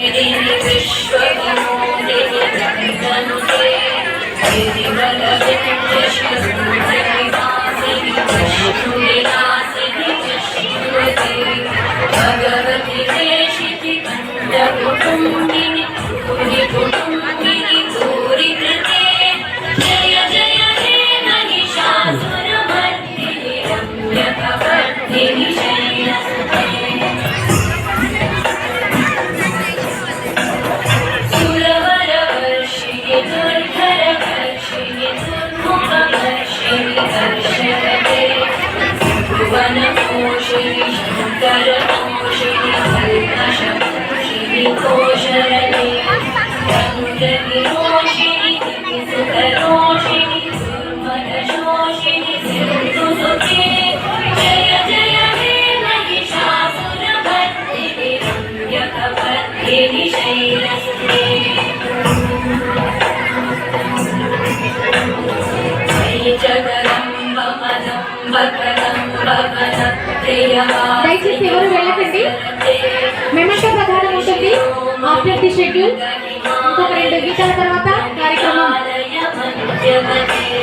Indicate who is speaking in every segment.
Speaker 1: देवी विश्वविमोदिनि वन्दनुते गिरिवरविन्द्यशिरोमणिवासिनि विष्णुविलासिनि विष्णुवते भगवति देशिति कण्ठकुटुम्बिनि कुटुम्बिनि भूरिकृते जय जय हे महिषासुरमर्दिनि रम्यकवर्धिनि शैलसुते सुरवरवर्षिणि दुर्धरवर्षिणि दुर्मुखवर्षिणि हर्षकते भुवनपोषिणि शङ्करपोषिणि कल्पषपोषिणि कोशरते रङ्गविरोषिणि दिविसुतरोषिणि दुर्मदशोषिणि सिन्धुसुते जय जय हे महिषासुरमर्दिनि रम्यकवर्धिनि शैलसुते
Speaker 2: దయచేసి ఎవరు వెళ్ళకండి. మెమెంటో ప్రకారం ఉంటుంది ఆఫ్టర్ ది షెడ్యూల్. ఇంకొక 2 గీతాల తర్వాత కార్యక్రమం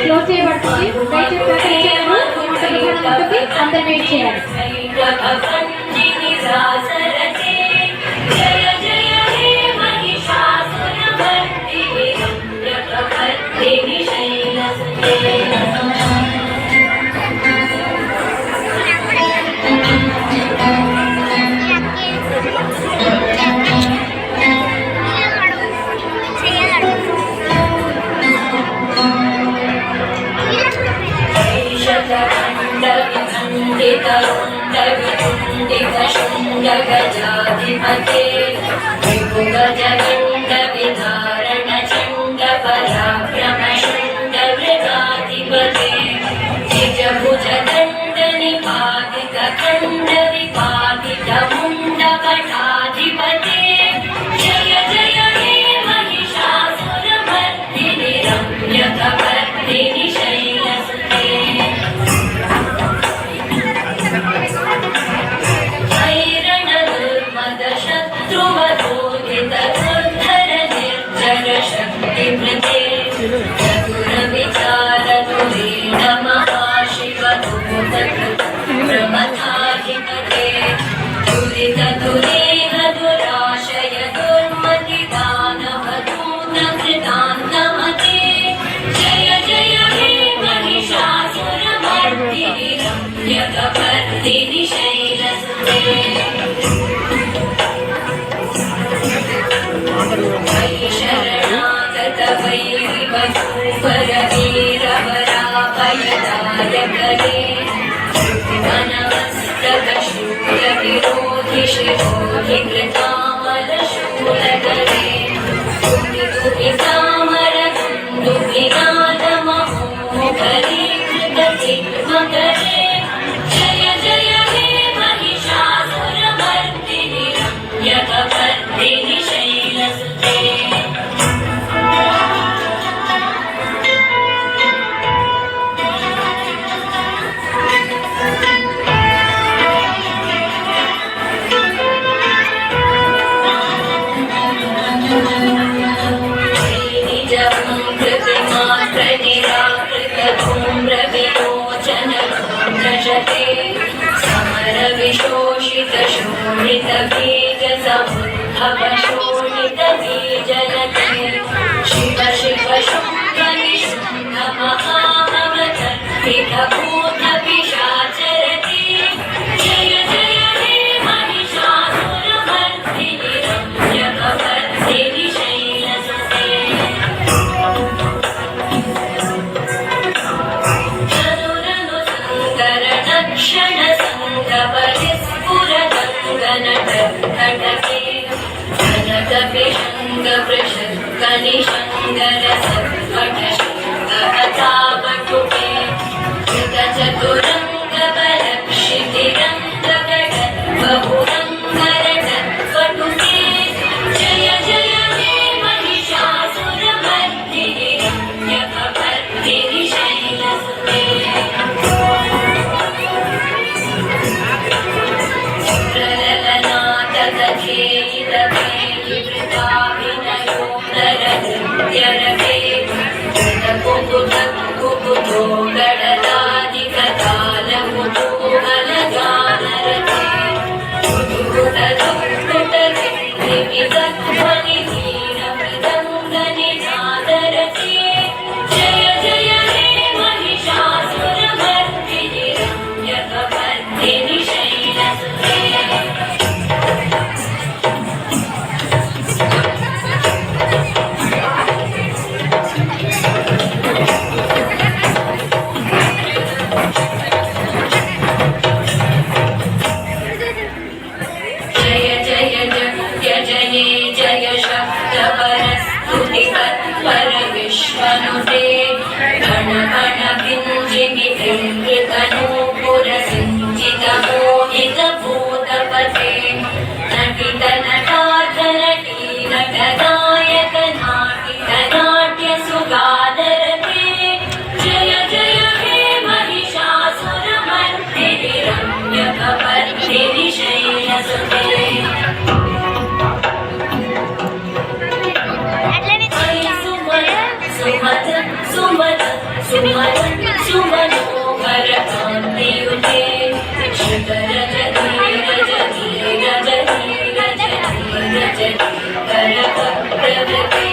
Speaker 2: క్లోజ్ చేయబడుతుంది. దయచేసి సహకరించేవారు మెమెంటో ప్రకారం ఉంటుంది. అందరూ వెయిట్ చేయాలి.
Speaker 1: गजाधिपते विभुगजगण्ड विधारण चण्ड पराक्रम शण्ड मृगाधिपते निजभुज दण्ड निपातित खण्ड विपातित मुण्ड कटाधिपते जय जय हे महिषासुरमर्दिनि रम्यकवर्धिनि शैलसुते शक्तिमृते चतुरविचारधुरेण महाशिवदूतप्रमथाधिपते दुरितदुरेह दुराशय दुर्मतिदानवदूतकृतान्तमते जय जय हे महिषासुरमर्दिनि रम्यकवर्धिनि शैलसुते वैरिवधूपरवीरवराभयदायकरे वनमस्तकशूलविरोधि शिरोधि कृतामलशूलकरे दुहितामरदुन्दुभिनादमहोमुखरीकृतचिन्मकरे जय जय हे महिषासुरमर्दिनि रम्यकवर्धिनि शैलसुते समरविशोषितशोणितबीजसमुद्भवशोणितबीजलते शिव शिव शुम्भनिशुम्भमहामवतर्पितभूतपिशाचरते जय जय हे महिषासुरमर्दिनि रम्यकवर्धिनि शैलसुते क्षण संगपरिस्फुरदङ्गनटके जनकपिशङ्गवृषङ्गनिशङ्गरसत्पटशङ्गकथापटुके कृतचतुरङ्गबलक्षितिरङ्गकट बहुरङ्गरटत्पटुके जय जय हे महिषासुरमर्दिनि रम्यकवर्धिनि शैलसुते प्रललनाटकथेयितवेयि ಕುಕುಟ ಕುಕುಟೋ ಗಡದಾಧಿಕತಾಲ ಕುತೂಹಲಗಾನರತೆ ಕುಟುಕುಟ ದುಕ್ಕುಟತೆ ಧ್ವನಿ ಧೀರ ಮೃದಂಗ ನಿನಾದರತೆ ಜಯ ಜಯ ಹೇ महिषासुरमर्दिनि रम्यकपर्दिनि शैलसुते जय जय जय जये जय शब्दपरस्तुतितत्पर विश्वनुते गण गण किञ्जिनि कृतनूपुरसिञ्चित मोहित भूतपते नटित नटार्थ नटी नटनायक नाटित नाट्य सुगानरते जय जय हे महिषासुरमर्दिनि रम्यकपर्दिनि शैलसुते सुमत सुमत सुमत सुमनोहर कान्तियुते श्रुतरज धीरज धीरज धीरज धीरज करकप्रवृते